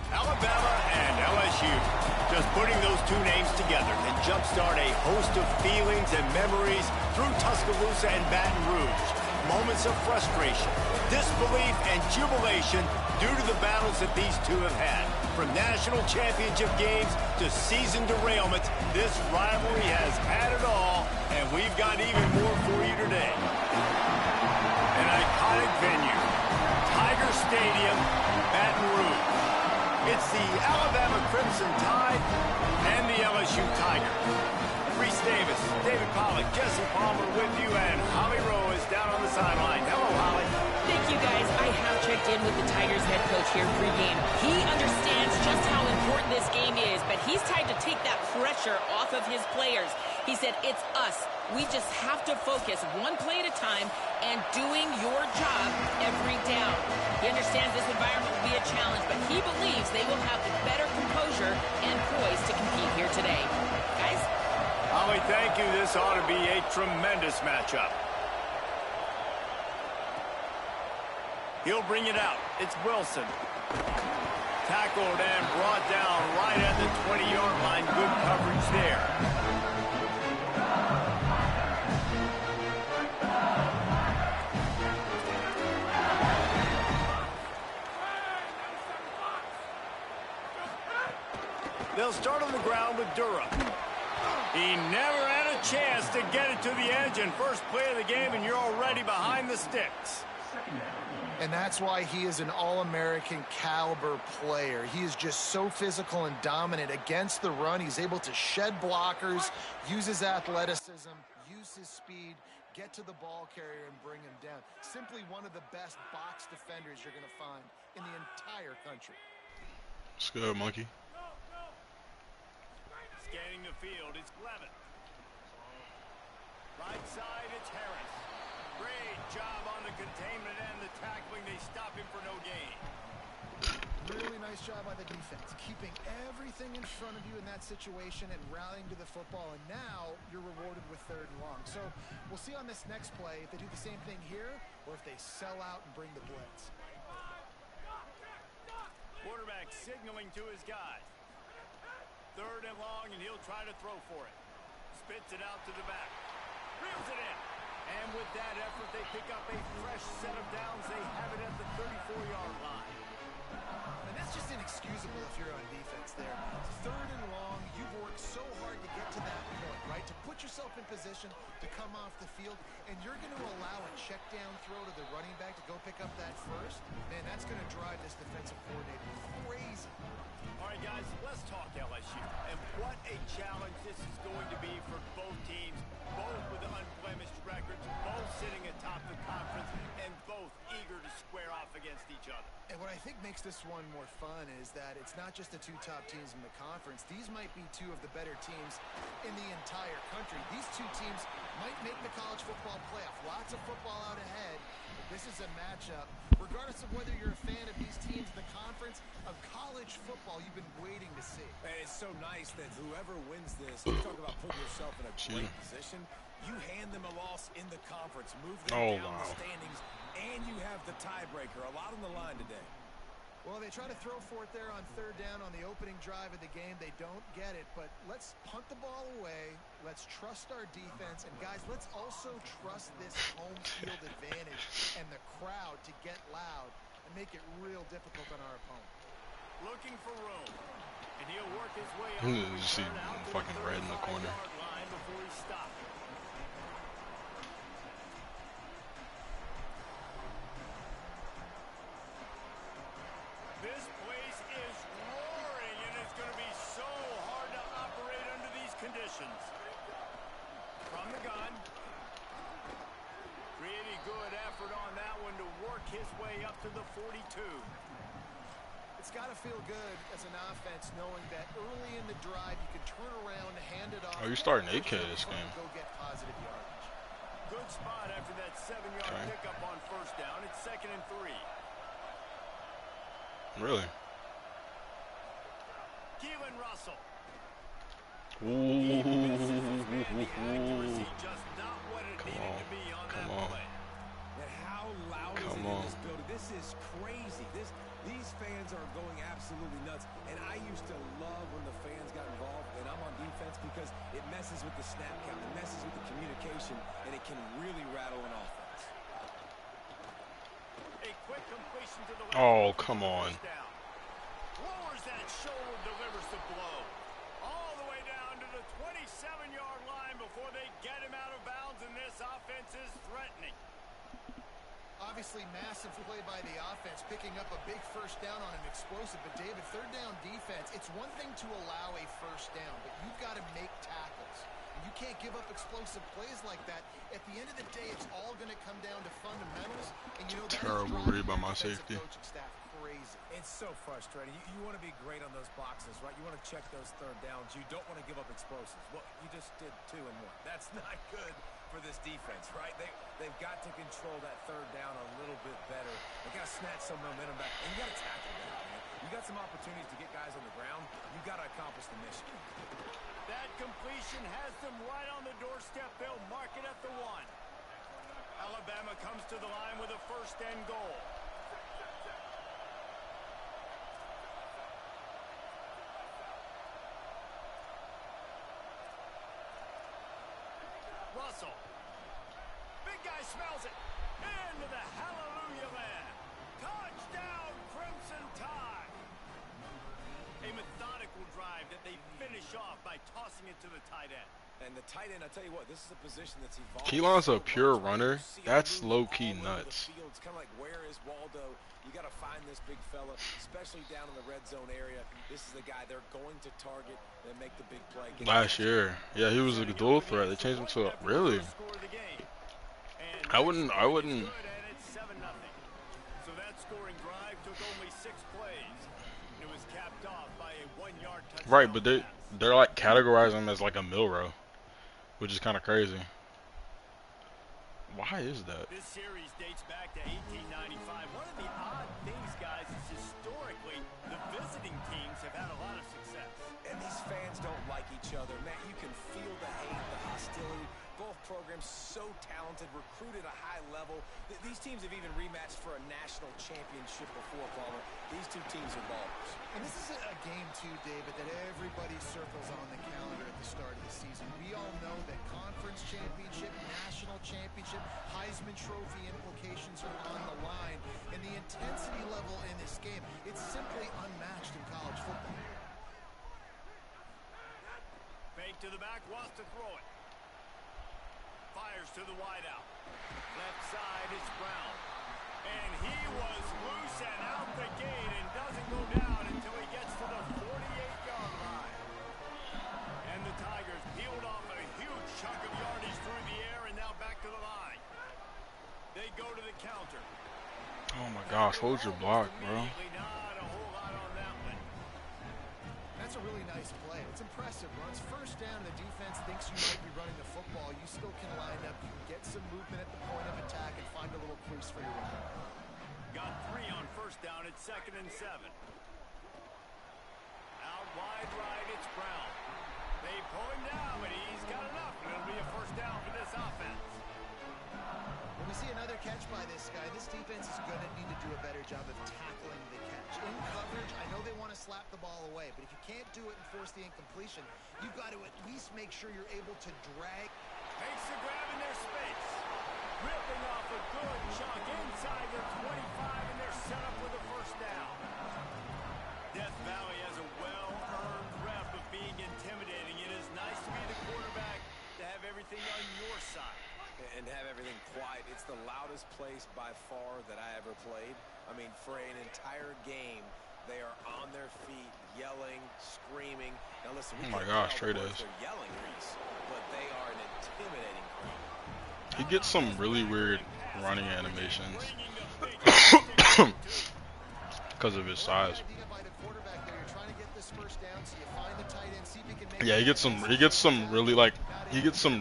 Alabama and LSU. Just putting those two names together can jumpstart a host of feelings and memories through Tuscaloosa and Baton Rouge. Moments of frustration, disbelief, and jubilation due to the battles that these two have had. From national championship games to season derailments, this rivalry has had it all, and we've got even more for you today. An iconic venue, Tiger Stadium, Baton Rouge. It's the Alabama Crimson Tide and the LSU Tiger. Reese Davis, David Pollack, Jesse Palmer with you, and Holly Rowe is down on the sideline. Hello, Holly. Thank you, guys. I have checked in with the Tigers head coach here pregame. He understands just how important this game is, but he's tried to take that pressure off of his players. He said, it's us. We just have to focus one play at a time and doing your job every down. He understands this environment will be a challenge, but he believes they will have the better composure and poise to compete here today. Guys? Holly, thank you. This ought to be a tremendous matchup. He'll bring it out. It's Wilson. Tackled and brought down right at the 20-yard line. Good coverage there. They'll start on the ground with Durham. He never had a chance to get it to the edge, and first play of the game, and you're already behind the sticks. And that's why he is an All-American caliber player. He is just so physical and dominant against the run. He's able to shed blockers, use his athleticism, use his speed, get to the ball carrier and bring him down. Simply one of the best box defenders you're going to find in the entire country. Let's go, monkey. Scanning the field, it's Levin. Right side, it's Harris. Great job on the containment and the tackling. They stop him for no gain. Really nice job by the defense, keeping everything in front of you in that situation and rallying to the football. And now you're rewarded with 3rd and long. So we'll see on this next play if they do the same thing here or if they sell out and bring the blitz. Quarterback signaling to his guys. 3rd and long, and he'll try to throw for it. Spits it out to the back. Reels it in. And with that effort, they pick up a fresh set of downs. They have it at the 34-yard line. And that's just inexcusable if you're on defense there. 3rd and long, you've worked so hard to get to that point, right? To put yourself in position to come off the field, and you're going to allow a check down throw to the running back to go pick up that first. Man, that's going to drive this defensive coordinator crazy. All right, guys, let's talk LSU. And what a challenge this is going to be for both teams, both with unblemished records, both sitting atop the conference, and both eager to square off against each other. And what I think makes this one more fun is that it's not just the 2 top teams in the conference. These might be 2 of the better teams in the entire country. These 2 teams might make the college football playoff. Lots of football out ahead. But this is a matchup, regardless of whether you're a fan of these teams in the conference, of college football you've been waiting to see. And it's so nice that whoever wins this, you talk about putting yourself in a great position, you hand them a loss in the conference, move them down the standings, and you have the tiebreaker. A lot on the line today. Well, they try to throw for it there on third down on the opening drive of the game. They don't get it, but let's punt the ball away. Let's trust our defense. And, guys, let's also trust this home field advantage and the crowd to get loud and make it real difficult on our opponent. Looking for room. And he'll work his way on You see fucking red in the corner. line before he stops. This place is roaring, and it's going to be so hard to operate under these conditions. From the gun. Pretty good effort on that one to work his way up to the 42. It's got to feel good as an offense knowing that early in the drive you can turn around and hand it off. Oh, you're starting 8K this game. Go get positive yardage. Good spot after that 7-yard pickup on first down. It's 2nd and 3. Really? Keelan Russell. Ooh. The accuracy just not what it needed to be on that play. And how loud is it in this building? This is crazy. These fans are going absolutely nuts. And I used to love when the fans got involved, and I'm on defense because it messes with the snap count, it messes with the communication, and it can really rattle an offense. A quick completion to the left. Oh, come on. Lowers that shoulder, delivers the blow. All the way down to the 27-yard line before they get him out of bounds, and this offense is threatening. Obviously, massive play by the offense, picking up a big first down on an explosive. But, David, third down defense, it's one thing to allow a first down, but you've got to make tackles. And you can't give up explosive plays like that. At the end of the day, it's all going to come down to fundamentals. And, you know, terrible read by my safety. Staff crazy. It's so frustrating. You want to be great on those boxes, right? You want to check those third downs. You don't want to give up explosives. Well, you just did 2 and 1. That's not good for this defense, right? They've got to control that third down a little bit better. They got to snatch some momentum back, and you got to tackle better, man. You got some opportunities to get guys on the ground. You got to accomplish the mission. That completion has them right on the doorstep. They'll mark it at the 1. Alabama comes to the line with a 1st and goal. Russell. Big guy smells it. Into the hallelujah land. Touchdown, Crimson Tide. A methodical drive that they finish off by tossing it to the tight end. And the tight end, I tell you what, this is a position that's evolved. Keelan's a pure runner. That's low-key nuts. It's kind of like, where is Waldo? You got to find this big fella, especially down in the red zone area. This is the guy they're going to target and make the big play. Last year, yeah, he was a dual threat. They changed him to really. I wouldn't. So that scoring drive took only 6 plays. It was capped off by a 1-yard touchdown. Right, but they're like categorizing him as like a Milrow, which is kind of crazy. Why is that? This series dates back to 1895. One of the odd things, guys, is historically the visiting teams have had a lot of success. And these fans don't like each other. Matt, you can feel the hate, the hostility. Both programs so talented, recruited at a high level. These teams have even rematched for a national championship before, Palmer. These two teams are ballers. And this is a game, too, David, that everybody circles on the calendar at the start of the season. We all know that conference championship, national championship, Heisman Trophy implications are on the line. And the intensity level in this game, it's simply unmatched in college football. Fake to the back, wants to throw it. Fires to the wideout. Left side is Brown. And he was loose and out the gate and doesn't go down until he gets to the 48-yard line. And the Tigers peeled off a huge chunk of yardage through the air and now back to the line. They go to the counter. Oh my gosh, hold your block, bro. Not a whole lot on that one. That's a really nice play. It's impressive. Runs first down, the defense thinks you might be running the football. You still can line up, you can get some movement at the point of attack and find a little crease for your run. Got 3 on first down at 2nd and 7. Out wide right, it's Brown. They pull him down, but he's got enough. It'll be a first down for this offense. When we see another catch by this guy, This defense is going to need to do a better job of tackling the catch. In coverage, I know they want to slap the ball away, but if you can't do it and force the incompletion, you've got to at least make sure you're able to drag. Makes the grab in their space. Ripping off a good chunk inside their 25, and they're set up for the first down. Death Valley has a well-earned rep of being intimidating. It is nice to be the quarterback, to have everything on your side. And have everything quiet. It's the loudest place by far that I ever played. I mean, for an entire game, they are on their feet, yelling, screaming. Now listen, oh my gosh, straight is. They're yelling, Reese, but they are an intimidating crowd. He gets some really weird running animations because of his size. Yeah, he gets some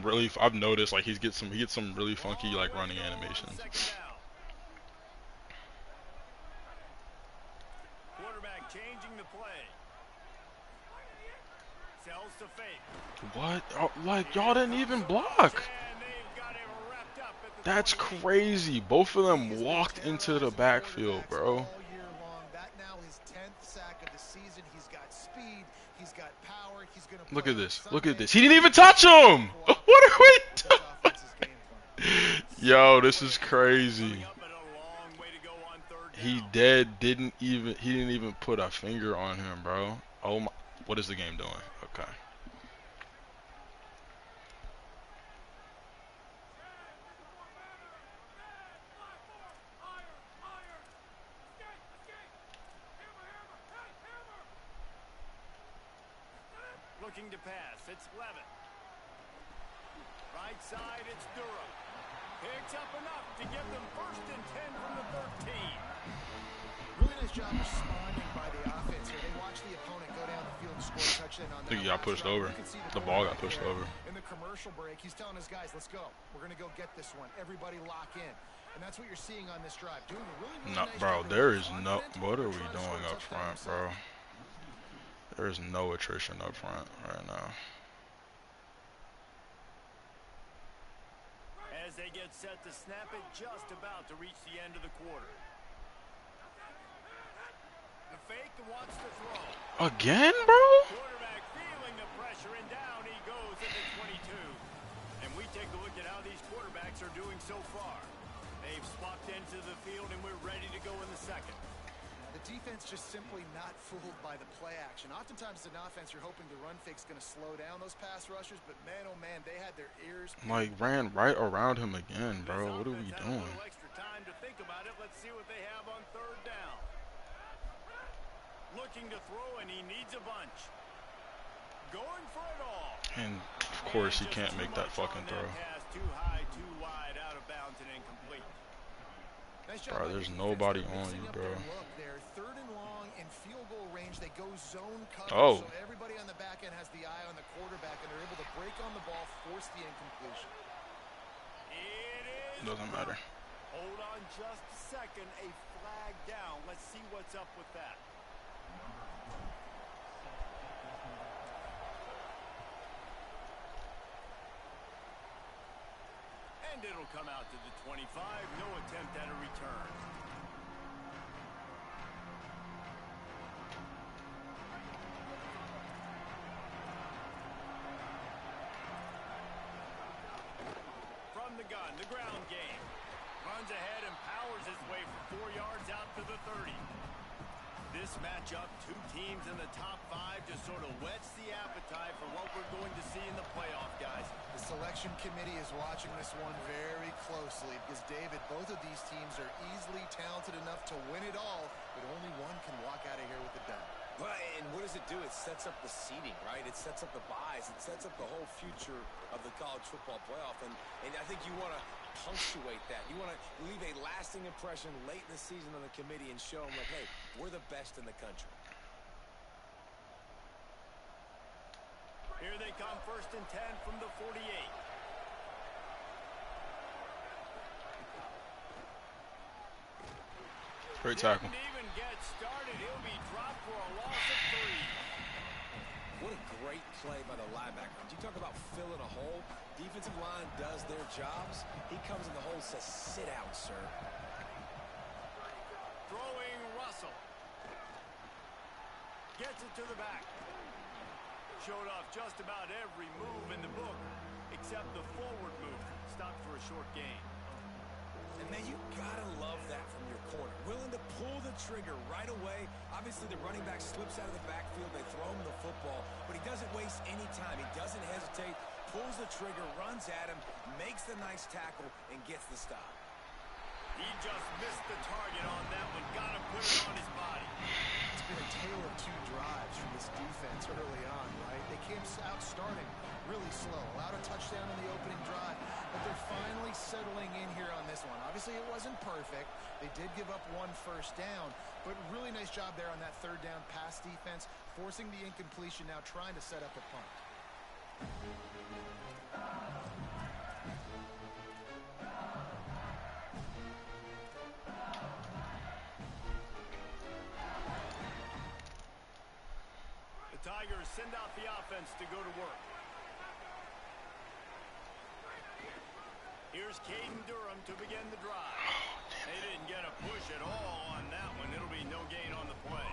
really I've noticed like he gets some really funky like running animations. Quarterback changing the play. Sells to fake. What? Oh, like y'all didn't even block. That's crazy. Both of them walked into the backfield, bro. Look at this. Look at this. He didn't even touch him. What are we doing? Yo, this is crazy. He didn't even put a finger on him, bro. Oh my, what is the game doing? Okay. Looking to pass, it's Levitt. Right side, it's Durham. Picks up enough to give them 1st and 10 from the 13. Really nice job responding by the offense here. They watch the opponent go down the field and score a touchdown on that. I think he got pushed over. The ball got pushed over. In the commercial break, he's telling his guys, let's go. We're going to go get this one. Everybody lock in. And that's what you're seeing on this drive. Doing a really nice bro, job. there is no, what are we doing up front, bro? There's no attrition up front right now. As they get set to snap it, just about to reach the end of the quarter. The fake wants to throw. Again, bro? Quarterback feeling the pressure, and down he goes at the 22. And we take a look at how these quarterbacks are doing so far. They've swapped into the field, and we're ready to go in the second. The defense just simply not fooled by the play action. Oftentimes, as an offense, you're hoping the run fake's going to slow down those pass rushers, but man, oh man, they had their ears. Like, ran right around him again, bro. What are we doing? A little extra time to think about it. Let's see what they have on 3rd down. Looking to throw, and he needs a bunch. Going for it all. And of course, he can't make that fucking throw. Too high, too wide, out of bounds, and incomplete. Bro, there's nobody on you, bro. They're 3rd and long in field goal range. They go zone cover. Oh. So everybody on the back end has the eye on the quarterback, and they're able to break on the ball, force the incompletion. It is. Doesn't matter. Hold on just a second. A flag down. Let's see what's up with that. And it'll come out to the 25. No attempt at a return. From the gun, the ground game. Runs ahead and powers his way for 4 yards out to the 30. This matchup, 2 teams in the top 5, just sort of whets the appetite for what we're going to see in the playoff, guys. The selection committee is watching this one very closely because, David, both of these teams are easily talented enough to win it all, but only one can walk out of here with a dub. Well, and what does it do? It sets up the seeding, right? It sets up the buys. It sets up the whole future of the college football playoff. And I think you want to punctuate that. You want to leave a lasting impression late in the season on the committee and show them, like, hey, we're the best in the country. Here they come, 1st and 10 from the 48. Great tackle. Didn't even get started. He'll be dropped for a loss of 3. What a great play by the linebacker. You talk about filling a hole. Defensive line does their jobs. He comes in the hole and says, sit out, sir. Throwing Russell. Gets it to the back. Showed off just about every move in the book, except the forward move. Stopped for a short gain. And man, you gotta love that from your corner. Willing to pull the trigger right away. Obviously, the running back slips out of the backfield. They throw him the football, but he doesn't waste any time. He doesn't hesitate, pulls the trigger, runs at him, makes the nice tackle, and gets the stop. He just missed the target on that one. Gotta put it on his body. It's been a tale of two drives from this defense early on, right? They came out starting really slow, allowed a touchdown on the opening drive, but they're finally settling in here on this one. Obviously, it wasn't perfect. They did give up one first down, but really nice job there on that third down pass defense, forcing the incompletion, now trying to set up a punt. The Tigers send out the offense to go to work. Here's Caden Durham to begin the drive. They didn't get a push at all on that one. It'll be no gain on the play.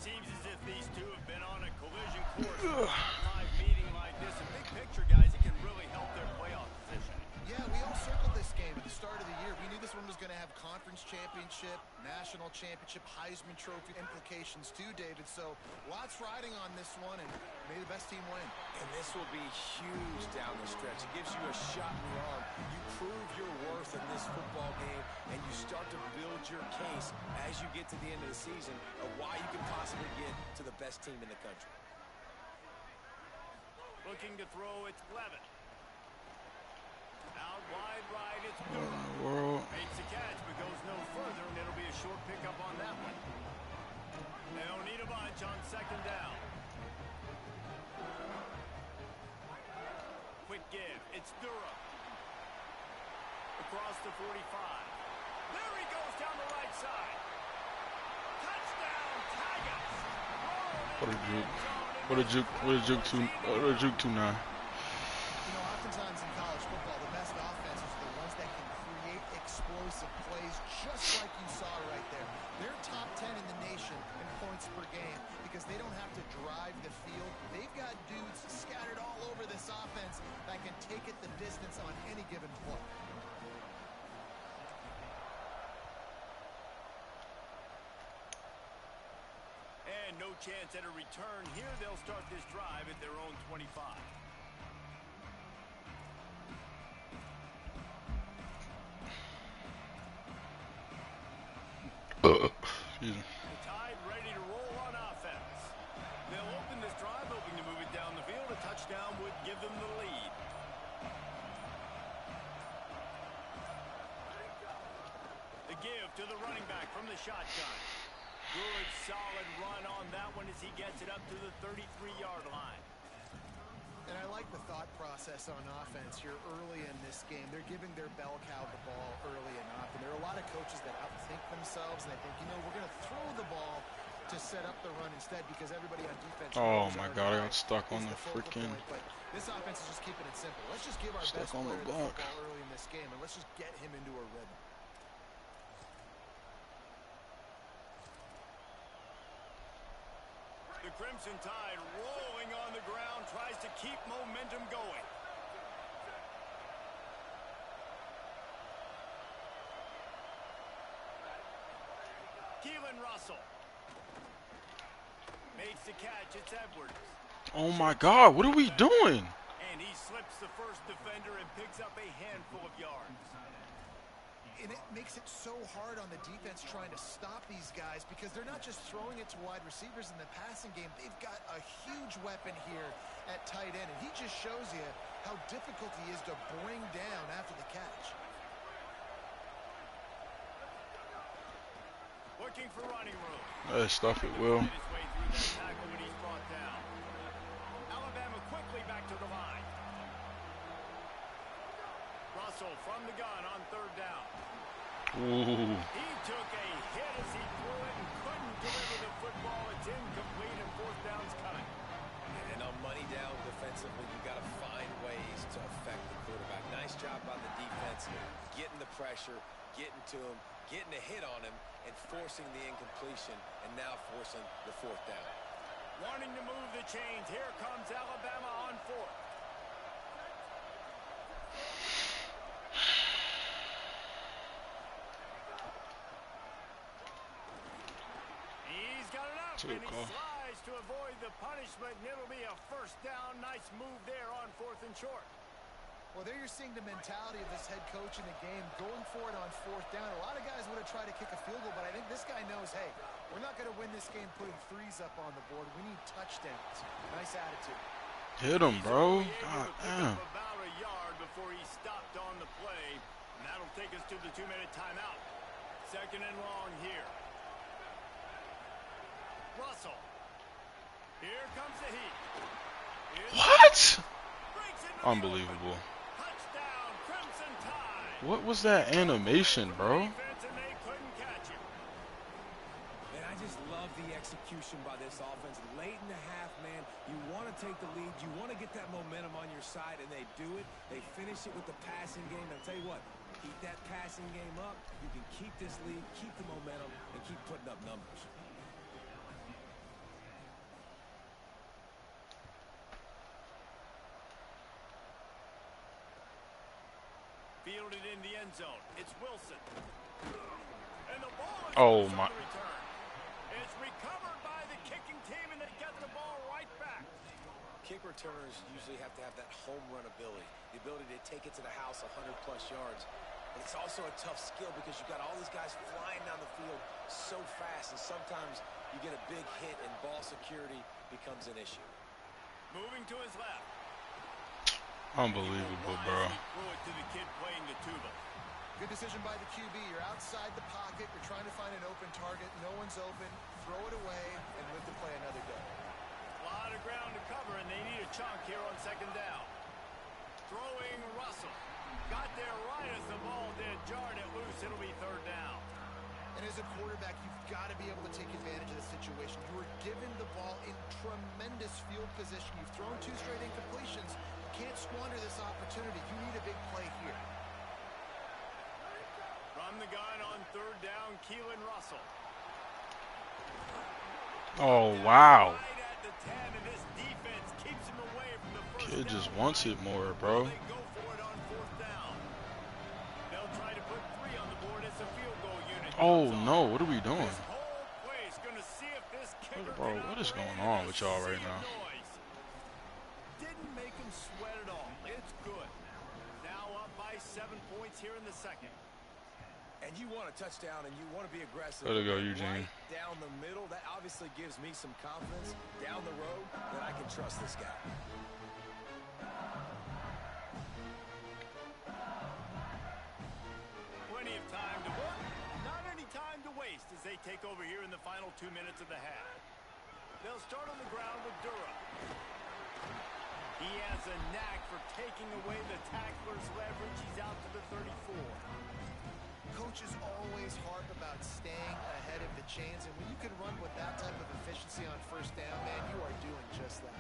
Seems as if these two have been on a collision course in a live meeting like this. A big picture, guys, it can really help their playoff position. Yeah, we all circled this game at the start of the year. We knew this one was going to have conference championship, national championship, Heisman Trophy implications too, David. So lots riding on this one, and may the best team win. And this will be huge down the stretch. It gives you a shot in the arm. You prove your worth in this football game, and you start to build your case as you get to the end of the season of why you can possibly get to the best team in the country. Looking to throw, it's Levin. Out wide right, it's Durham. Makes the catch, but goes no further, and it'll be a short pickup on that one. They don't need a bunch on second down. Quick give, it's Durham. Across the 45. There he goes down the right side. Touchdown, Tigers! What a juke. What a juke. What a juke to now. You know, oftentimes in college football, the best offenses are the ones that can create explosive plays, just like you saw right there. They're top 10 in the nation in points per game because they don't have to drive the field. They've got dudes scattered all over this offense that can take it the distance on any given play. And no chance at a return here. They'll start this drive at their own 25. Excuse me. The Tide ready to roll on offense. They'll open this drive, hoping to move it down the field. A touchdown would give them the lead. The give to the running back from the shotgun. Good, solid run on that one as he gets it up to the 33-yard line. And I like the thought process on offense here early in this game. They're giving their bell cow the ball early and often. There are a lot of coaches that outthink themselves, and they think, you know, we're going to throw the ball to set up the run instead because everybody on defense. Oh my God, I got stuck on the freaking. But this offense is just keeping it simple. Let's just give our best player the football early in this game, and let's just get him into a rhythm. The Crimson Tide rolling on the ground, tries to keep momentum going. Keelan Russell makes the catch. It's Edwards. Oh my God, what are we doing? And he slips the first defender and picks up a handful of yards. And it makes it so hard on the defense trying to stop these guys because they're not just throwing it to wide receivers in the passing game. They've got a huge weapon here at tight end, and he just shows you how difficult he is to bring down after the catch. Looking for running room. Stuff it, Will. His way through that tackle when he's brought down. Alabama quickly back to the line. Russell from the gun on third down. Ooh. He took a hit as he threw it and couldn't deliver the football. It's incomplete and fourth down's coming. And on money down defensively, you got to find ways to affect the quarterback. Nice job by the defense, getting the pressure, getting to him, getting a hit on him, and forcing the incompletion and now forcing the fourth down. Wanting to move the chains. Here comes Alabama on fourth. He's got it up, and he slides to avoid the punishment, and it'll be a first down. Nice move there on 4th and short. Well, there you're seeing the mentality of this head coach in the game, going for it on 4th down. A lot of guys would have tried to kick a field goal, but I think this guy knows, hey, we're not going to win this game putting threes up on the board. We need touchdowns. Nice attitude. Hit him, bro. God damn. About a yard before he stopped on the play, and that'll take us to the 2-minute timeout. 2nd and long here. Russell. Here comes the heat. What? Unbelievable. What was that animation, bro? Man, I just love the execution by this offense. Late in the half, man, you want to take the lead. You want to get that momentum on your side, and they do it. They finish it with the passing game. I'll tell you what, keep that passing game up. You can keep this lead, keep the momentum, and keep putting up numbers. Fielded in the end zone. It's Wilson. And the ball is Oh my. return. It's recovered by the kicking team, and they get the ball right back. Kick returners usually have to have that home run ability, the ability to take it to the house 100-plus yards. But it's also a tough skill because you've got all these guys flying down the field so fast, and sometimes you get a big hit and ball security becomes an issue. Moving to his left. Unbelievable, bro. Threw it to the kid playing the tuba. Good decision by the QB. You're outside the pocket. You're trying to find an open target. No one's open. Throw it away and live to play another day. A lot of ground to cover, and they need a chunk here on 2nd down. Throwing Russell. Got there right as the ball did. Jarred it loose. It'll be 3rd down. And as a quarterback, you've got to be able to take advantage of the situation. You were given the ball in tremendous field position. You've thrown 2 straight incompletions. Can't squander this opportunity. You need a big play here. From the gun on 3rd down, Keelan Russell. Oh, wow. Right at the 10, and this defense keeps him away from the first Kid down. just wants it more, bro. They go for it on 4th down. They'll try to put 3 on the board as a field goal unit. Oh, no. What are we doing? This whole play is going to see if this kicker Bro, can what is operate going in on a with y'all right sea of now? noise. Didn't make him sweat at all. It's good. Now up by 7 points here in the 2nd. And you want a touchdown, and you want to be aggressive. Way to go, Eugene. Right down the middle. That obviously gives me some confidence down the road that I can trust this guy. Plenty of time to work. Not any time to waste as they take over here in the final 2 minutes of the half. They'll start on the ground with Durham. He has a knack for taking away the tackler's leverage. He's out to the 34. Coaches always harp about staying ahead of the chains, and when you can run with that type of efficiency on 1st down, man, you are doing just that.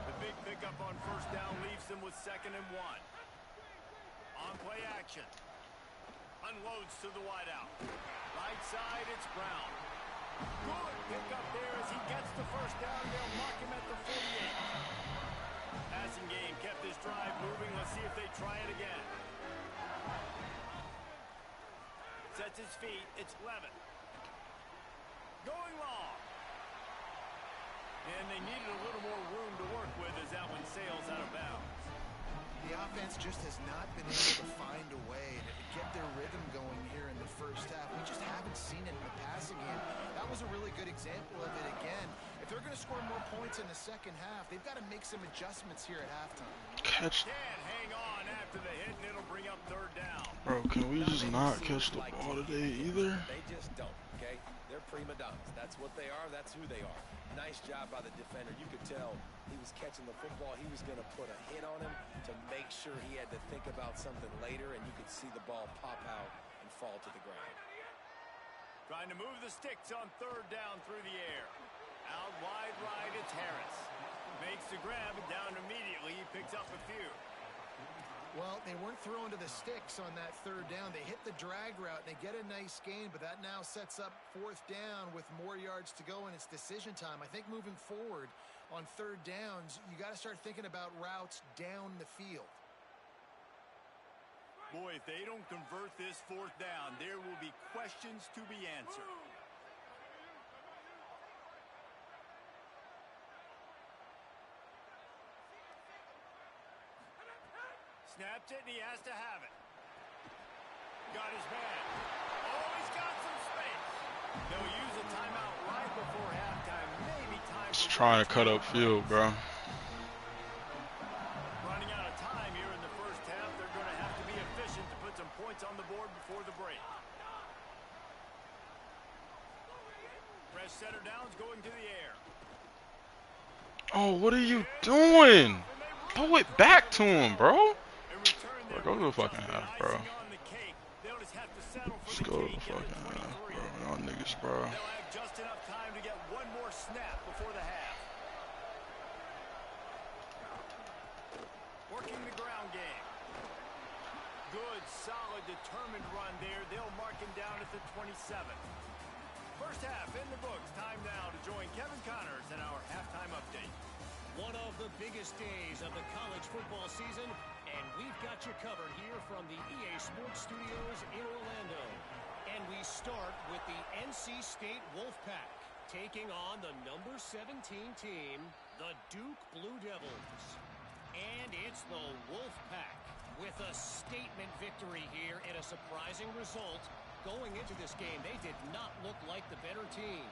The big pickup on 1st down leaves them with 2nd and 1. On play action. Unloads to the wideout. Right side, it's Brown. Good pickup there as he gets the 1st down. They'll mark him at the 48. Passing game kept this drive moving. Let's see if they try it again. Sets his feet. It's Levin. Going long. And they needed a little more room to work with as that one sails out of bounds. The offense just has not been able to find a way to get their rhythm going here in the 1st half. We just haven't seen it in the passing game. That was a really good example of it again. If they're going to score more points in the 2nd half, they've got to make some adjustments here at halftime. Catch. Can't hang on after the hit, and it'll bring up 3rd down. Bro, can we just not catch the ball today either? They just don't, okay? They're prima donnas. That's what they are. That's who they are. Nice job by the defender. You could tell he was catching the football. He was going to put a hit on him to make sure he had to think about something later, and you could see the ball pop out and fall to the ground. Trying to move the sticks on 3rd down through the air. Out wide right, it's Harris. Makes the grab, and down immediately. He picks up a few. Well, they weren't throwing to the sticks on that third down. They hit the drag route, and they get a nice gain, but that now sets up fourth down with more yards to go, and it's decision time. I think moving forward on third downs, you got to start thinking about routes down the field. Boy, if they don't convert this fourth down, there will be questions to be answered. Snapped it, and he has to have it. Got his man. Oh, he's got some space. They'll use a timeout right before halftime. Maybe time. Just trying to cut up field, bro. Running out of time here in the first half. They're going to have to be efficient to put some points on the board before the break. Fresh setter downs going to the air. Oh, what are you doing? Throw it back to him, bro. Bro, go to the fucking half, bro. Just go to the fucking half, bro. Y'all niggas, bro. They'll have just enough time to get one more snap before the half. Working the ground game. Good, solid, determined run there. They'll mark him down at the 27. First half in the books. Time now to join Kevin Connors in our halftime update. One of the biggest days of the college football season, and we've got you covered here from the EA Sports Studios in Orlando. And we start with the NC State Wolfpack, taking on the number 17 team, the Duke Blue Devils. And it's the Wolfpack with a statement victory here and a surprising result. Going into this game, they did not look like the better team.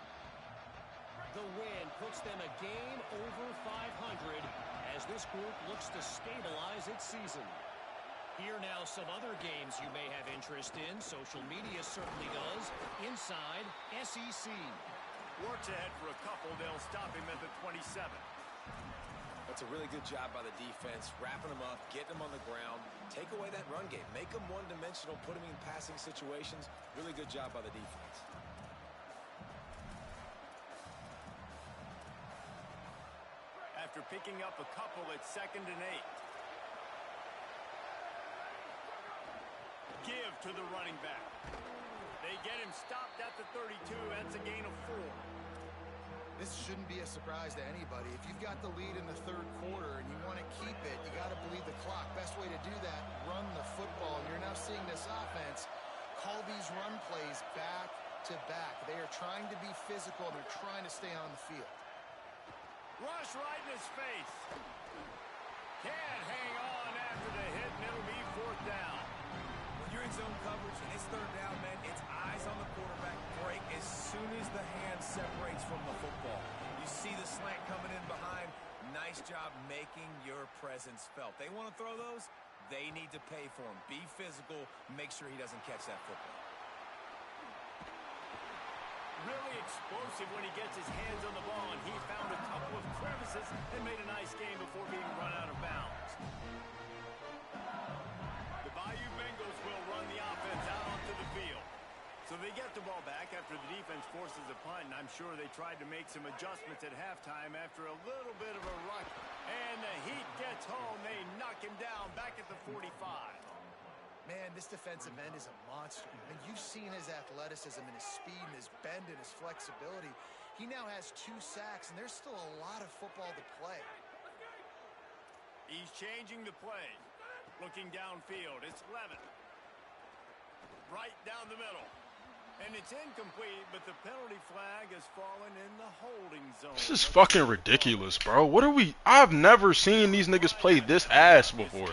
The win puts them a game over 500 as this group looks to stabilize its season. Here now some other games you may have interest in. Social media certainly does. Inside SEC. Works ahead for a couple. They'll stop him at the 27. That's a really good job by the defense, wrapping them up, getting them on the ground, take away that run game, make them one-dimensional, put them in passing situations. Really good job by the defense. After picking up a couple at 2nd and 8. Give to the running back. They get him stopped at the 32. That's a gain of 4. This shouldn't be a surprise to anybody. If you've got the lead in the third quarter and you want to keep it, you got to bleed the clock. Best way to do that, run the football. And you're now seeing this offense call these run plays back to back. They are trying to be physical. They're trying to stay on the field. Rush right in his face. Can't hang on after the hit, and it'll be 4th down. When you're in zone coverage and it's 3rd down, man, it's eyes on the quarterback. Break as soon as the hand separates from the football. You see the slant coming in behind. Nice job making your presence felt. They want to throw those, they need to pay for them. Be physical, make sure he doesn't catch that football. Really explosive when he gets his hands on the ball, and he found a couple of crevices and made a nice game before being run out of bounds. The Bayou Bengals will run the offense out onto the field. So they get the ball back after the defense forces a punt, and I'm sure they tried to make some adjustments at halftime after a little bit of a rush. And the Heat gets home. They knock him down back at the 45. Man, this defensive end is a monster. And you've seen his athleticism and his speed and his bend and his flexibility. He now has 2 sacks, and there's still a lot of football to play. He's changing the play. Looking downfield. It's Levin. Right down the middle. And it's incomplete, but the penalty flag has fallen in the holding zone. This is fucking ridiculous, bro. What are we... I've never seen these niggas play this ass before.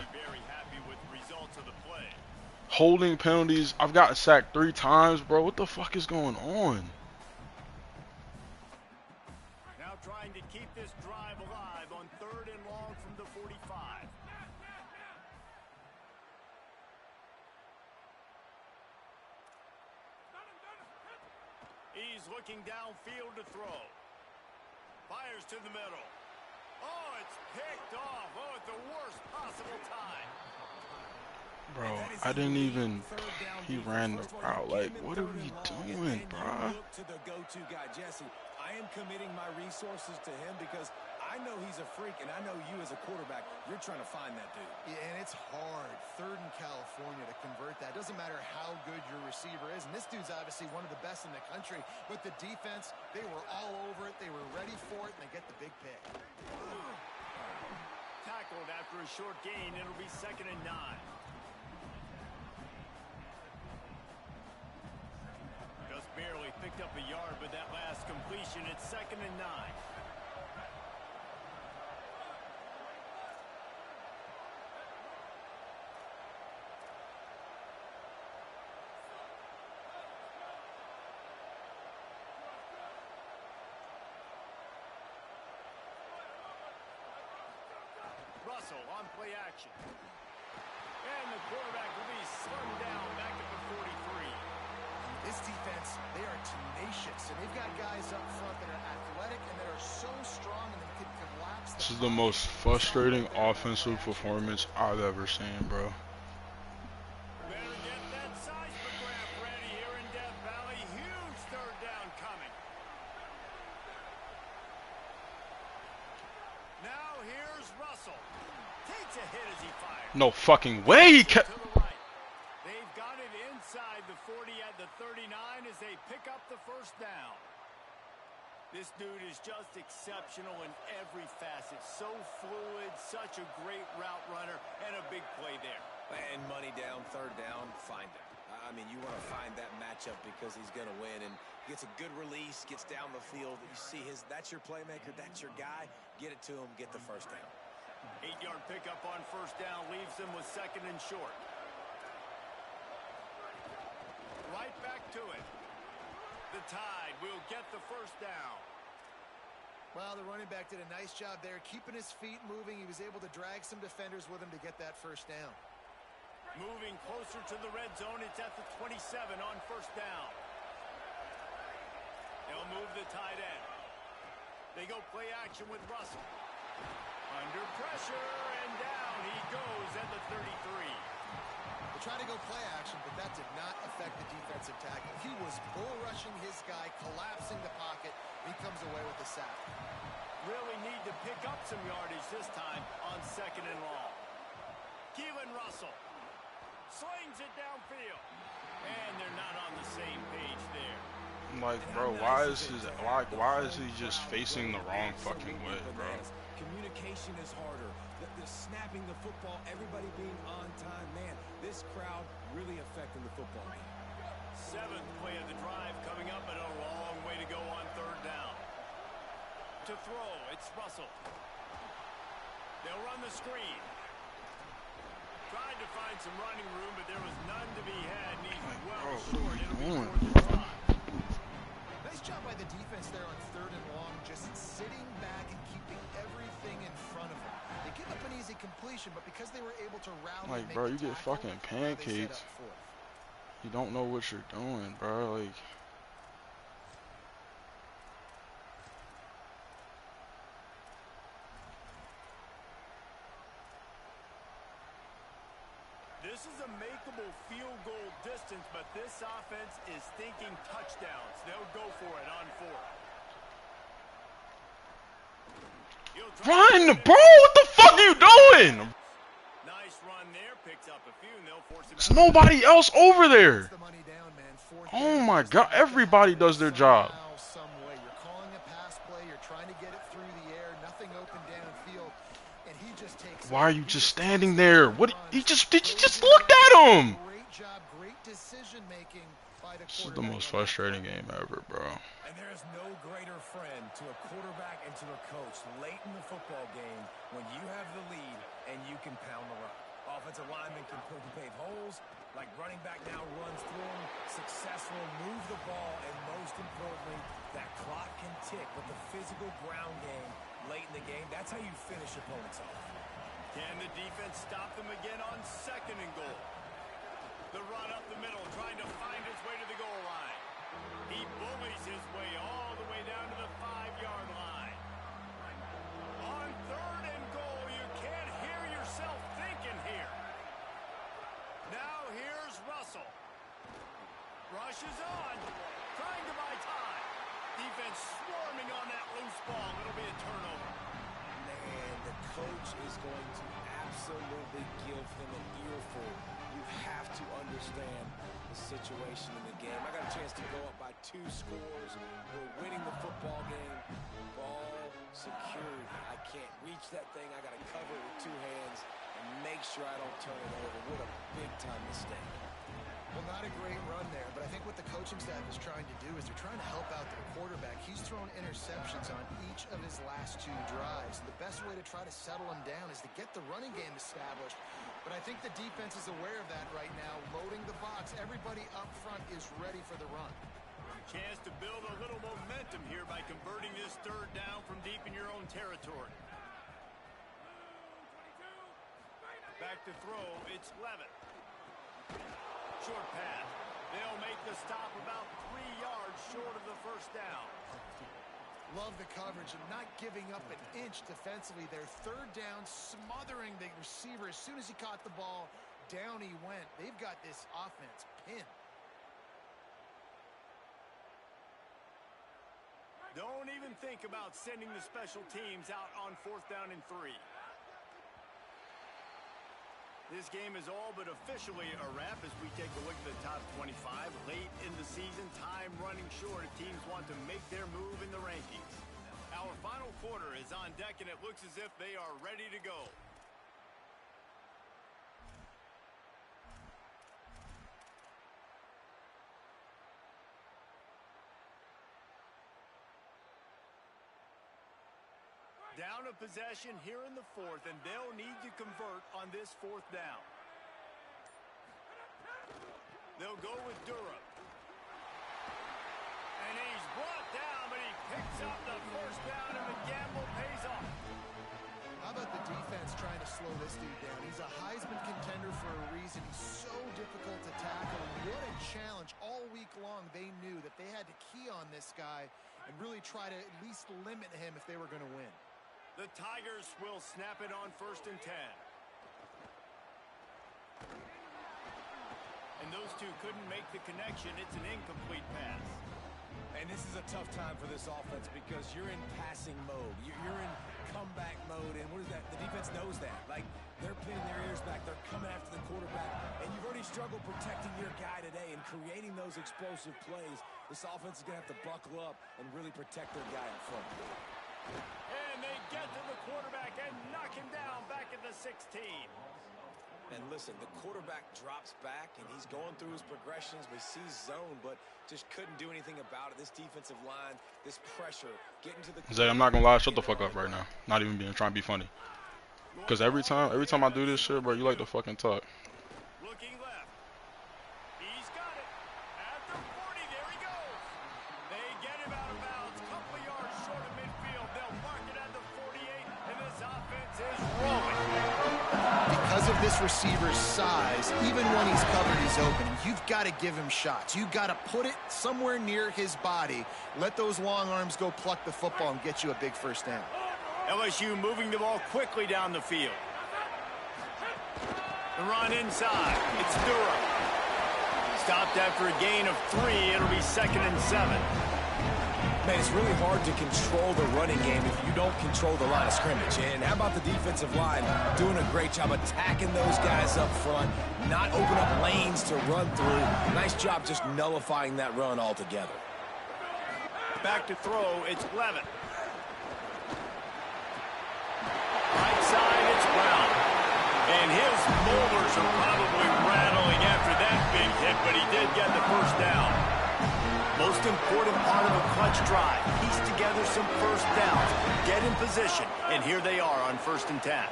Holding penalties. I've gotten sacked 3 times, bro. What the fuck is going on? Now trying to keep this drive alive on 3rd and long from the 45. He's looking downfield to throw. Fires to the middle. Oh, it's picked off. Oh, at the worst possible time. Bro, I didn't even... He ran the route. Like, what are we doing, bro? To the go-to guy, Jesse. I am committing my resources to him because I know he's a freak, and I know you as a quarterback, you're trying to find that dude. Yeah, and it's hard, 3rd in California, to convert that. Doesn't matter how good your receiver is, and this dude's obviously one of the best in the country, but the defense, they were all over it, they were ready for it, and they get the big pick. Tackled after a short gain, it'll be 2nd and 9. Just barely picked up a yard with that last completion. It's 2nd and 9. Russell on play action. And the quarterback will be slung down back at the 43. This defense, they are tenacious, and they've got guys up front that are athletic and that are so strong and they can collapse. This is the most frustrating offensive performance I've ever seen, bro. Better get that seismograph ready here in Death Valley. Huge 3rd down coming. Now here's Russell. Takes a hit as he fires. No fucking way he kept. To the right. They've got it inside the 40 at the 39 as they pick up the 1st down. This dude is just exceptional in every facet. So fluid, such a great route runner, and a big play there. And money down, 3rd down, find him. I mean, you want to find that matchup because he's going to win, and gets a good release, gets down the field. You see that's your playmaker, that's your guy. Get it to him, get the 1st down. 8-yard pickup on 1st down leaves them with 2nd and short. Right back to it. The Tide will get the 1st down. Well, the running back did a nice job there, keeping his feet moving. He was able to drag some defenders with him to get that 1st down. Moving closer to the red zone, it's at the 27 on 1st down. They'll move the tight end. They go play action with Russell. Under pressure, and down he goes at the 33. They tried to go play action, but that did not affect the defensive tackle. He was bull rushing his guy, collapsing the pocket. He comes away with the sack. Really need to pick up some yardage this time on 2nd and long. Keelan Russell slings it downfield, and they're not on the same page there. Like, bro, why is he just facing the wrong fucking way, bro? Communication is harder. The snapping the football, everybody being on time. Man, this crowd really affecting the football game. 7th play of the drive coming up, and a long way to go on 3rd down. To throw, it's Russell. They'll run the screen. Tried to find some running room, but there was none to be had. And he's well short. It'll be 4th and 5. Nice job by the defense there on 3rd and long, just sitting back and keeping everything in front of them. They give up an easy completion, but because they were able to rally, Like, bro, you get fucking pancakes. You don't know what you're doing, bro. Like, this is a makeable field goal distance, but this offense is thinking touchdowns. They'll go for it on 4th. run, bro! What the fuck are you doing? Nice run there, picks up a few, and they'll force him There's nobody else over there. Oh Oh my god, everybody does their job. You're calling a pass play, you're trying to get it through the air, nothing open downfield, and he just takes. Why are you just standing there? What? Did you just look at him? Great job, great decision making by the This is the most frustrating game ever, bro. And there is no greater friend to a quarterback and to a coach late in the football game when you have the lead and you can pound the rock. Offensive linemen can pave holes, like running back now runs through them, successful, move the ball, and most importantly, that clock can tick. But the physical ground game late in the game, that's how you finish opponents off. Can the defense stop them again on 2nd and goal? The run up the middle, trying to find his way to the goal line. He bullies his way all the way down to the 5-yard line. On 3rd and goal, you can't hear yourself thinking here. Now here's Russell. Rushes on, trying to buy time. Defense swarming on that loose ball. It'll be a turnover. the coach is going to absolutely give him an earful. You have to understand the situation in the game. I got a chance to go up by 2 scores. We're winning the football game. Ball security. I can't reach that thing. I got to cover it with 2 hands and make sure I don't turn it over. What a big-time mistake. Well, not a great run there, but I think what the coaching staff is trying to do is they're trying to help out their quarterback. He's thrown interceptions on each of his last 2 drives. And the best way to try to settle him down is to get the running game established. But I think the defense is aware of that right now, loading the box. Everybody up front is ready for the run. Chance to build a little momentum here by converting this 3rd down from deep in your own territory. Back to throw, it's Levitt. Short pass. They'll make the stop about 3 yards short of the 1st down. Love the coverage and not giving up an inch defensively. Their 3rd down, smothering the receiver. As soon as he caught the ball, down he went. They've got this offense pinned. Don't even think about sending the special teams out on 4th down and 3. This game is all but officially a wrap as we take a look at the top 25. Late in the season, time running short. Teams want to make their move in the rankings. Our final quarter is on deck, and it looks as if they are ready to go. Down a possession here in the 4th, and they'll need to convert on this 4th down. They'll go with Durham. And he's brought down, but he picks up the 1st down, and the gamble pays off. How about the defense trying to slow this dude down? He's a Heisman contender for a reason. He's so difficult to tackle. And what a challenge. All week long, they knew that they had to key on this guy and really try to at least limit him if they were going to win. The Tigers will snap it on 1st and 10. And those two couldn't make the connection. It's an incomplete pass. And this is a tough time for this offense because you're in passing mode. You're in comeback mode, and what is that? The defense knows that. Like, they're pinning their ears back. They're coming after the quarterback, and you've already struggled protecting your guy today and creating those explosive plays. This offense is going to have to buckle up and really protect their guy in front. And they get to the quarterback and knock him down back at the 16. And listen, the quarterback drops back, and he's going through his progressions. We see zone, but just couldn't do anything about it. This defensive line, this pressure, getting to the... Zay, I'm not gonna lie, shut the fuck up right now. Not even trying to be funny. Because every time I do this shit, bro, you like to fucking talk. Looking left. He's got it. At the 40, there he goes. They get him out of bounds. Couple of yards short of midfield. They'll mark it at the 48, and this offense is rolling. Because of this receiver's size, even when he's covered, he's open. You've got to give him shots. You've got to put it somewhere near his body. Let those long arms go pluck the football and get you a big 1st down. LSU moving the ball quickly down the field. The run inside. It's Durham. Stopped after a gain of 3. It'll be 2nd and 7. Man, it's really hard to control the running game if you don't control the line of scrimmage. And how about the defensive line doing a great job attacking those guys up front, not open up lanes to run through. Nice job just nullifying that run altogether. Back to throw, it's Levitt. Right side, it's Brown. And his molars are probably rattling after that big hit, but he did get the 1st down. Most important part of a clutch drive. Piece together some 1st downs. Get in position. And here they are on 1st and 10.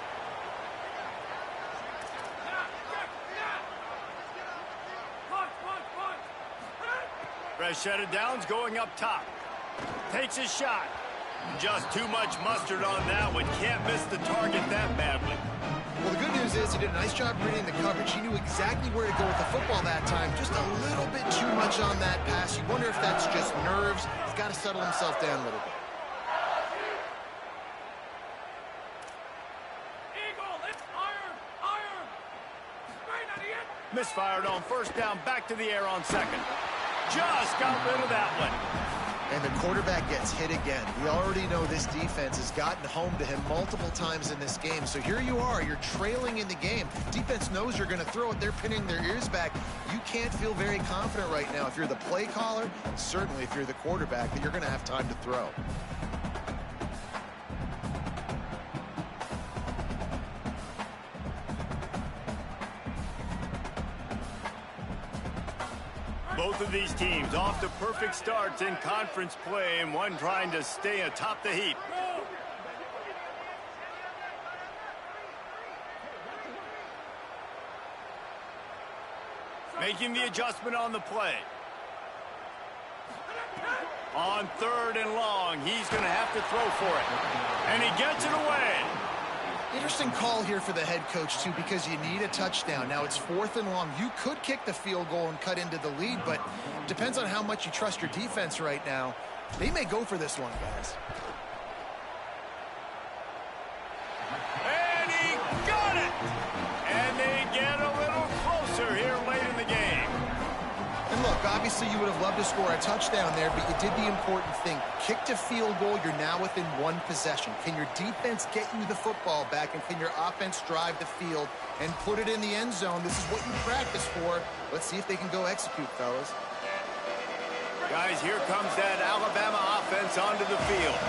Fresh set of downs going up top. Takes his shot. Just too much mustard on that one. Can't miss the target that badly. Well, the good news is he did a nice job reading the coverage. He knew exactly where to go with the football that time. Just a little bit too much on that pass. You wonder if that's just nerves. He's got to settle himself down a little bit. Misfired on 1st down, back to the air on 2nd. Just got rid of that one. And the quarterback gets hit again. We already know this defense has gotten home to him multiple times in this game. So here you are, you're trailing in the game. Defense knows you're going to throw it. They're pinning their ears back. You can't feel very confident right now if you're the play caller, certainly if you're the quarterback, that you're going to have time to throw. Both of these teams off to perfect starts in conference play, and one trying to stay atop the heap. Making the adjustment on the play. On 3rd and long, he's going to have to throw for it. And he gets it away. Interesting call here for the head coach, too, because you need a touchdown. Now, it's 4th and long. You could kick the field goal and cut into the lead, but depends on how much you trust your defense right now. They may go for this one, guys. And he got it! And they get a little closer here late in the game. And look, obviously you would have loved to score a touchdown there, but you did the important thing. Kicked a field goal, you're now within one possession. Can your defense get you the football back, and can your offense drive the field and put it in the end zone? This is what you practice for. Let's see if they can go execute, fellas. Guys, here comes that Alabama offense onto the field.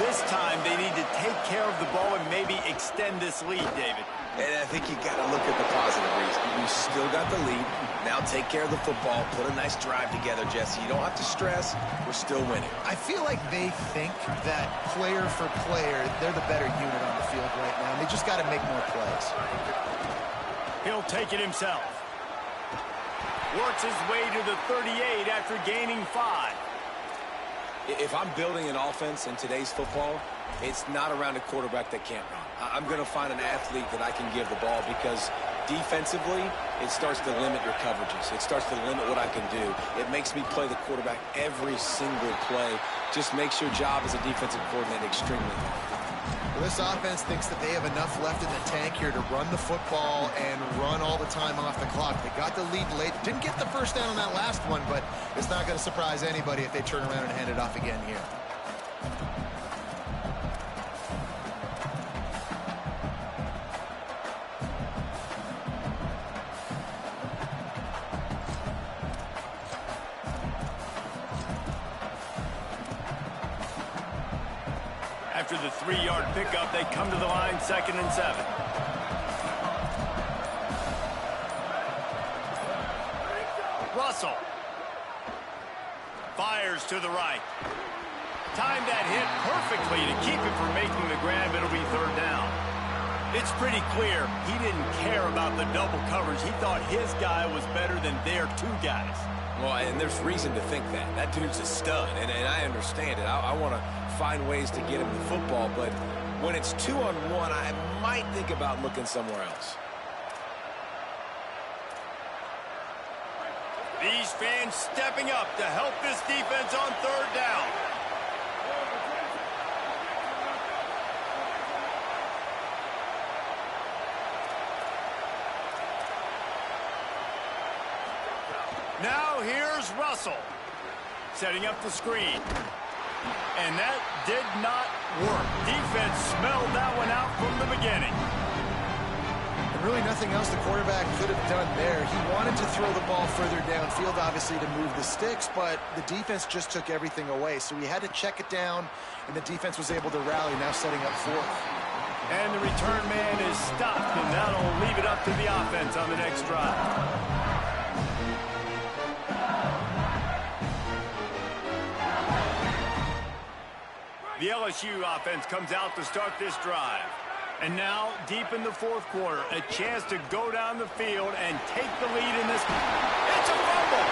This time they need to take care of the ball and maybe extend this lead, David. And I think you got to look at the positive, Reese. You still got the lead. Now take care of the football. Put a nice drive together, Jesse. You don't have to stress. We're still winning. I feel like they think that player for player, they're the better unit on the field right now, and they just got to make more plays. He'll take it himself. Works his way to the 38 after gaining 5. If I'm building an offense in today's football, it's not around a quarterback that can't run. I'm going to find an athlete that I can give the ball, because defensively, it starts to limit your coverages. It starts to limit what I can do. It makes me play the quarterback every single play. Just makes your job as a defensive coordinator extremely hard. Well, this offense thinks that they have enough left in the tank here to run the football and run all the time off the clock. They got the lead late. Didn't get the first down on that last one, but it's not going to surprise anybody if they turn around and hand it off again here. After the 3-yard pickup, they come to the line 2nd and 7. Russell fires to the right. Timed that hit perfectly to keep it from making the grab. It'll be 3rd down. It's pretty clear he didn't care about the double coverage. He thought his guy was better than their 2 guys. Well, and there's reason to think that. That dude's a stud, and I understand it. I want to find ways to get him the football, but when it's 2-on-1, I might think about looking somewhere else. These fans stepping up to help this defense on 3rd down. Now here's Russell, setting up the screen. And that did not work. Defense smelled that one out from the beginning. And really nothing else the quarterback could have done there. He wanted to throw the ball further downfield, obviously, to move the sticks, but the defense just took everything away. So he had to check it down, and the defense was able to rally, now setting up 4th. And the return man is stopped, and that'll leave it up to the offense on the next drive. The LSU offense comes out to start this drive. And now, deep in the 4th quarter, a chance to go down the field and take the lead in this. It's a fumble!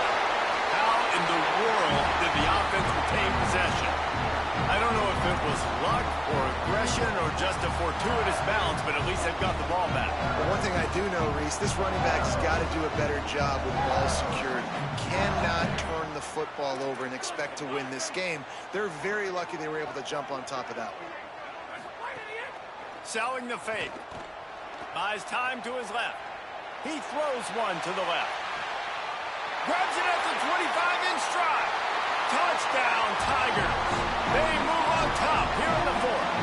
How in the world did the offense retain possession? I don't know if it was luck or aggression or just a fortuitous bounce, but at least they've got the ball back. Well, one thing I do know, Reese, this running back has got to do a better job with ball security. Cannot turn the football over and expect to win this game. They're very lucky they were able to jump on top of that one. Selling the fake. Buys time to his left. He throws one to the left. Grabs it at the 25 in stride. Touchdown, Tigers. They move on top here in the fourth.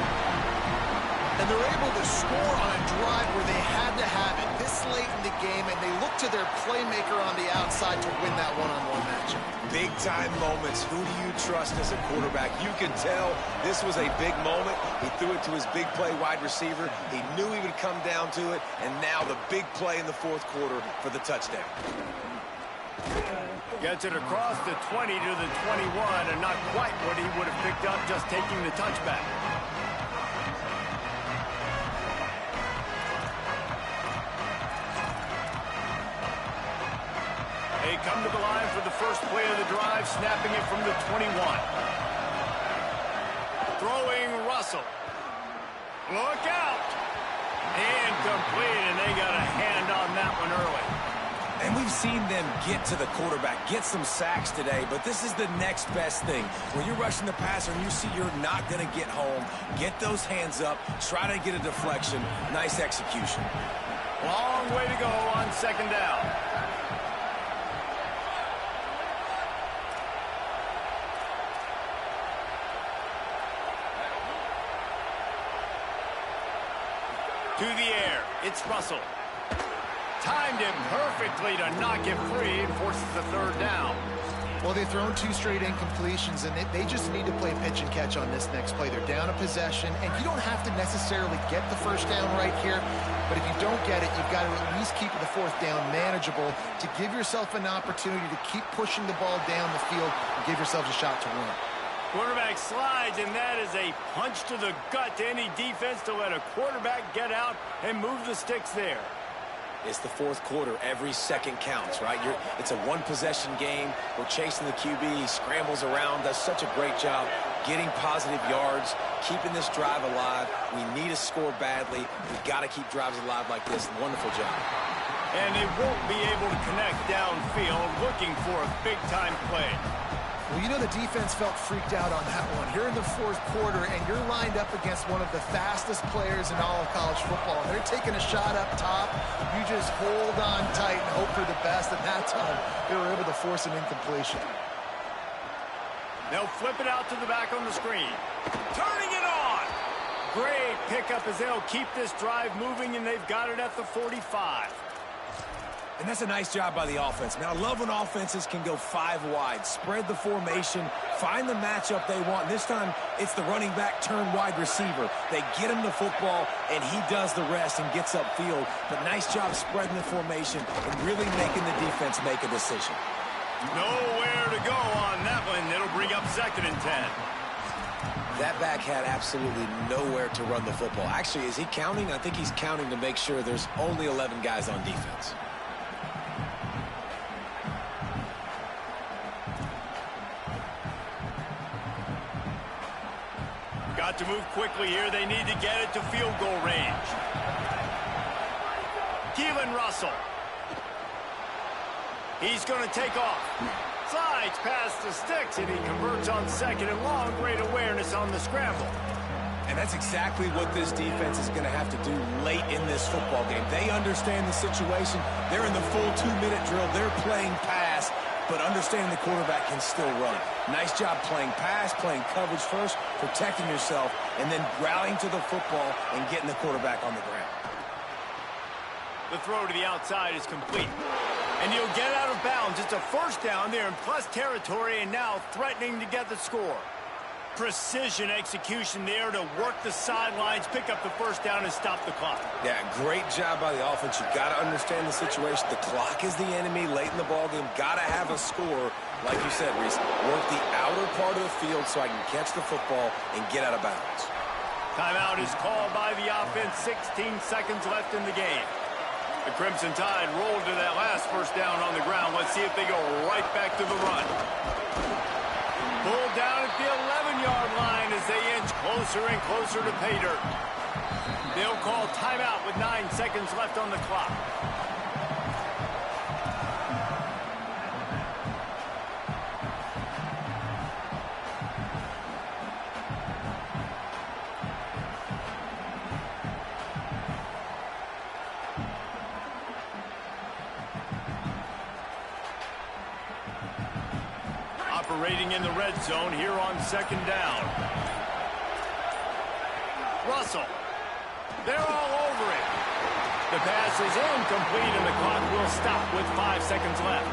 And they're able to score on a drive where they had to have it this late in the game, and they look to their playmaker on the outside to win that one-on-one matchup. Big-time moments. Who do you trust as a quarterback? You can tell this was a big moment. He threw it to his big play wide receiver. He knew he would come down to it, and now the big play in the fourth quarter for the touchdown. Gets it across the 20 to the 21, and not quite what he would have picked up just taking the touchback. They come to the line for the first play of the drive, snapping it from the 21. Throwing Russell. Look out! Incomplete, and they got a hand on that one early. And we've seen them get to the quarterback, get some sacks today, but this is the next best thing. When you're rushing the passer and you see you're not going to get home, get those hands up, try to get a deflection. Nice execution. Long way to go on second down. To the air, it's Russell. Timed it perfectly to knock it free and forces the third down. Well, they've thrown 2 straight incompletions, and they just need to play pitch and catch on this next play. They're down a possession, and you don't have to necessarily get the first down right here, but if you don't get it, you've got to at least keep the fourth down manageable to give yourself an opportunity to keep pushing the ball down the field and give yourselves a shot to win. Quarterback slides, and that is a punch to the gut to any defense to let a quarterback get out and move the sticks there. It's the fourth quarter. Every second counts, right? It's a one-possession game. We're chasing the QB. He scrambles around, does such a great job getting positive yards, keeping this drive alive. We need to score badly. We've got to keep drives alive like this. Wonderful job. And they won't be able to connect downfield, looking for a big-time play. Well, you know the defense felt freaked out on that one. Here in the fourth quarter, and you're lined up against one of the fastest players in all of college football. They're taking a shot up top. You just hold on tight and hope for the best, and that time they were able to force an incompletion. They'll flip it out to the back on the screen. Turning it on! Great pickup as they'll keep this drive moving, and they've got it at the 45. And that's a nice job by the offense. Man, I love when offenses can go 5 wide, spread the formation, find the matchup they want. This time, it's the running back turn wide receiver. They get him the football, and he does the rest and gets upfield. But nice job spreading the formation and really making the defense make a decision. Nowhere to go on that one. It'll bring up 2nd and 10. That back had absolutely nowhere to run the football. Actually, is he counting? I think he's counting to make sure there's only 11 guys on defense. Got to move quickly here. They need to get it to field goal range. Keelan Russell. He's going to take off. Slides past the sticks, and he converts on 2nd and long. Great awareness on the scramble. And that's exactly what this defense is going to have to do late in this football game. They understand the situation. They're in the full 2-minute drill. They're playing pass, but understanding the quarterback can still run. Nice job playing pass, playing coverage first, protecting yourself, and then rallying to the football and getting the quarterback on the ground. The throw to the outside is complete. And he'll get out of bounds. It's a first down there in plus territory, and now threatening to get the score. Precision execution there to work the sidelines, pick up the first down, and stop the clock. Yeah, great job by the offense. You got to understand the situation. The clock is the enemy late in the ballgame. Got to have a score. Like you said, Reese, work the outer part of the field so I can catch the football and get out of bounds. Timeout is called by the offense. 16 seconds left in the game. The Crimson Tide rolled to that last first down on the ground. Let's see if they go right back to the run. Pulled down at the 11-yard line as they inch closer and closer to pay dirt. They'll call timeout with 9 seconds left on the clock. operating in the red zone here on second down. Russell. They're all over it. The pass is incomplete, and the clock will stop with 5 seconds left.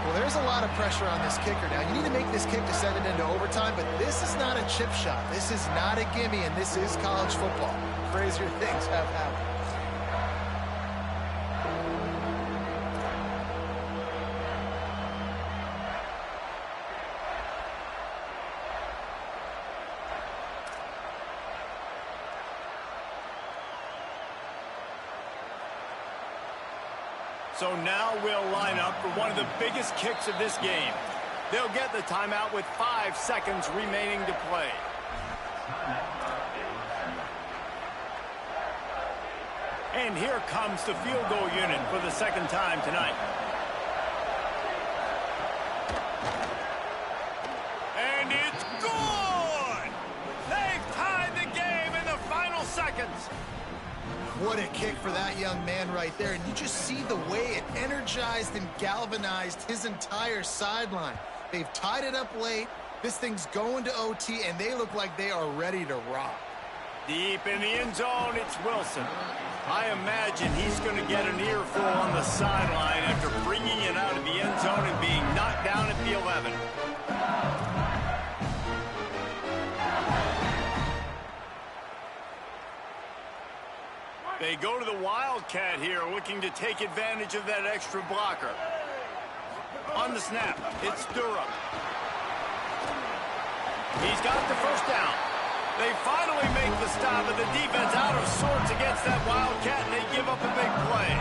Well, there's a lot of pressure on this kicker now. You need to make this kick to send it into overtime, but this is not a chip shot. This is not a gimme, and this is college football. Crazier things have happened. So now we'll line up for one of the biggest kicks of this game. They'll get the timeout with 5 seconds remaining to play. And here comes the field goal unit for the second time tonight. And it's good! They've tied the game in the final seconds. What a kick for that young man right there. And you just see the way it energized and galvanized his entire sideline. They've tied it up late. This thing's going to OT, and they look like they are ready to rock. Deep in the end zone, it's Wilson. I imagine he's going to get an earful on the sideline after bringing it out of the end zone and being knocked down at the 11. They go to the Wildcat here, looking to take advantage of that extra blocker. On the snap, it's Durham. He's got the first down. They finally make the stop, and the defense out of sorts against that Wildcat, and they give up a big play.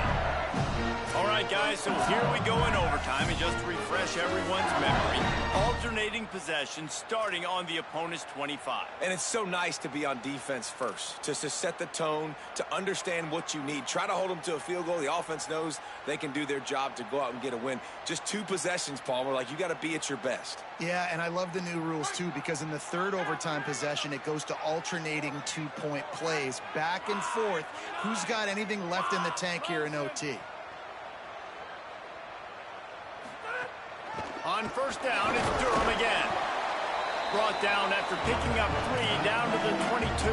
All right, guys, so here we go in overtime, and just to refresh everyone's memory, alternating possession starting on the opponent's 25. And it's so nice to be on defense first, just to set the tone, to understand what you need. Try to hold them to a field goal. The offense knows they can do their job to go out and get a win. Just 2 possessions, Palmer, like you got to be at your best. Yeah, and I love the new rules, too, because in the third overtime possession, it goes to alternating 2-point plays, back and forth. Who's got anything left in the tank here in OT? On first down, it's Durham again. Brought down after picking up 3 down to the 22.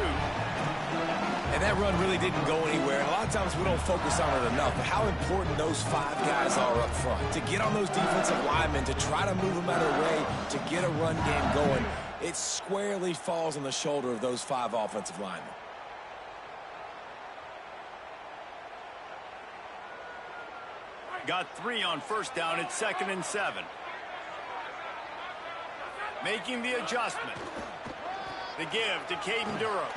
And that run really didn't go anywhere. And a lot of times we don't focus on it enough, but how important those 5 guys are up front. To get on those defensive linemen, to try to move them out of the way, to get a run game going, it squarely falls on the shoulder of those 5 offensive linemen. Got 3 on first down. It's 2nd and 7. Making the adjustment. The give to Caden Durham.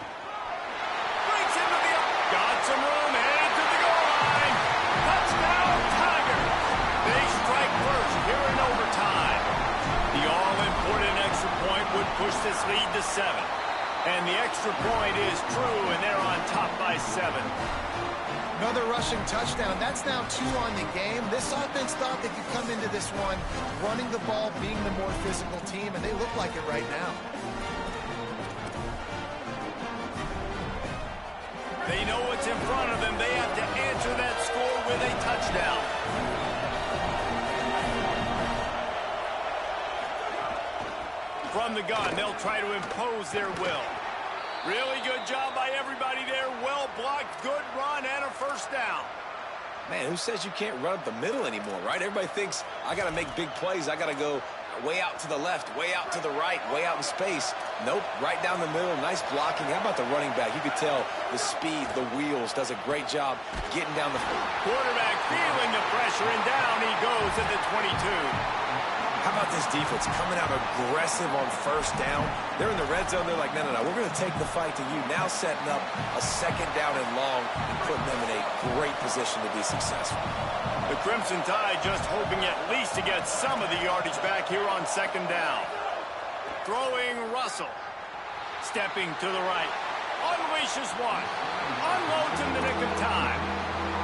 Breaks into the... Got some room, headed to the goal line. Touchdown, Tigers. They strike first here in overtime. The all-important extra point would push this lead to 7. And the extra point is true, and they're on top by 7. Another rushing touchdown. That's now 2 on the game. This offense thought they could come into this one running the ball, being the more physical team, and they look like it right now. They know what's in front of them. They have to answer that score with a touchdown. From the gun, they'll try to impose their will. Really good job by everybody there. Well blocked, good run, and a first down. Man, who says you can't run up the middle anymore, right? Everybody thinks, I got to make big plays. I got to go way out to the left, way out to the right, way out in space. Nope, right down the middle, nice blocking. How about the running back? You could tell the speed, the wheels, does a great job getting down the field. Quarterback feeling the pressure, and down he goes at the 22. How about this defense coming out aggressive on first down? They're in the red zone. They're like, no, we're going to take the fight to you. Now setting up a 2nd down and long and putting them in a great position to be successful. The Crimson Tide just hoping at least to get some of the yardage back here on 2nd down. Throwing Russell. Stepping to the right. Unleashes one. Unloads in the nick of time.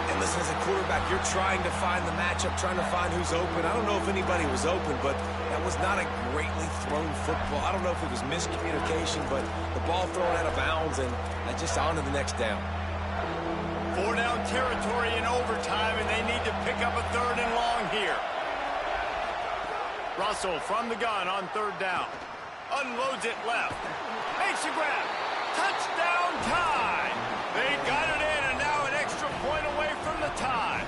And listen, as a quarterback, you're trying to find the matchup, trying to find who's open. I don't know if anybody was open, but that was not a greatly thrown football. I don't know if it was miscommunication, but the ball thrown out of bounds and just on to the next down. 4 down territory in overtime, and they need to pick up a 3rd and long here. Russell from the gun on third down. Unloads it left. Makes the grab. Touchdown tie. They got it in, and now an extra point away from the tie.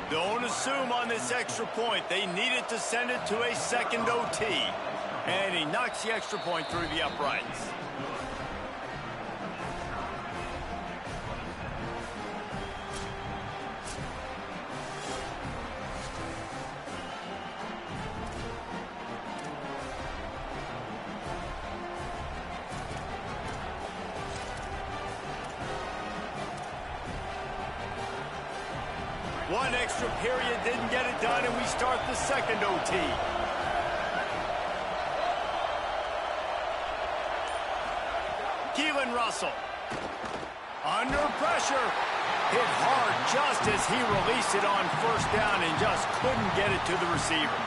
Don't assume on this extra point. They needed to send it to a second OT. And he knocks the extra point through the uprights. One extra period didn't get it done, and we start the second OT. Keelan Russell. Under pressure. Hit hard just as he released it on first down and just couldn't get it to the receiver.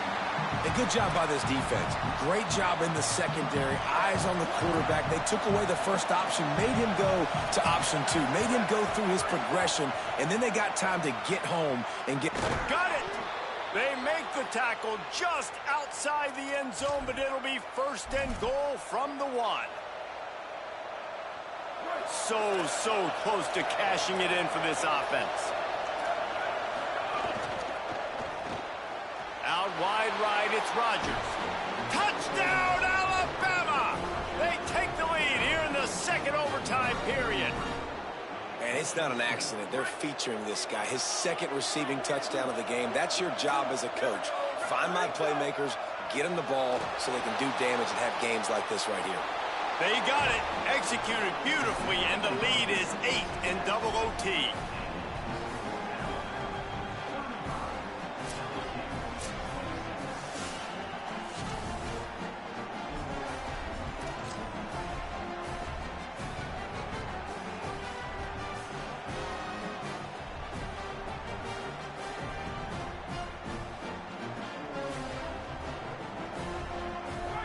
A good job by this defense. Great job in the secondary. Eyes on the quarterback. They took away the first option, made him go to option 2, made him go through his progression, and then they got time to get home and get... Got it! They make the tackle just outside the end zone, but it'll be first and goal from the 1. So close to cashing it in for this offense. Out wide right, it's Rodgers. Touchdown, Alabama! They take the lead here in the second overtime period. And it's not an accident. They're featuring this guy. His second receiving touchdown of the game. That's your job as a coach. Find my playmakers, get them the ball so they can do damage and have games like this right here. They got it, executed beautifully, and the lead is 8 in double OT.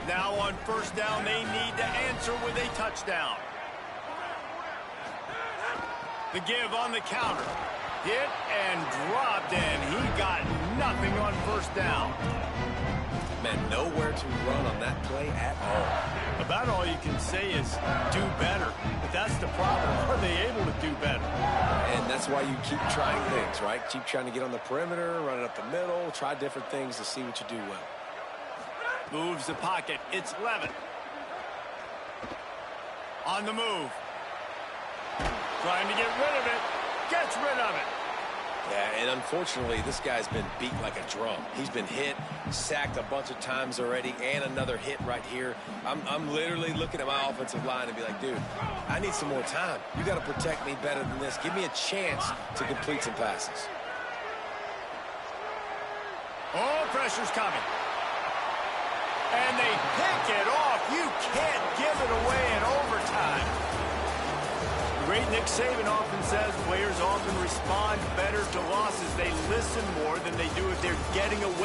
Now on first down, they need to answer with a touchdown. The give on the counter. Hit and dropped, and he got nothing on first down. Man, nowhere to run on that play at all. About all you can say is do better. But that's the problem. Are they able to do better? And that's why you keep trying things, right? Keep trying to get on the perimeter, run it up the middle, try different things to see what you do well. Moves the pocket. It's Levin. On the move. Trying to get rid of it. Gets rid of it. Yeah, and unfortunately, this guy's been beat like a drum. He's been hit, sacked a bunch of times already, and another hit right here. I'm literally looking at my offensive line and be like, dude, I need some more time. You got to protect me better than this. Give me a chance to complete some passes. Oh, pressure's coming. And they pick it off. You can't give it away in overtime. The great Nick Saban often says players often respond better to losses. They listen more than they do if they're getting away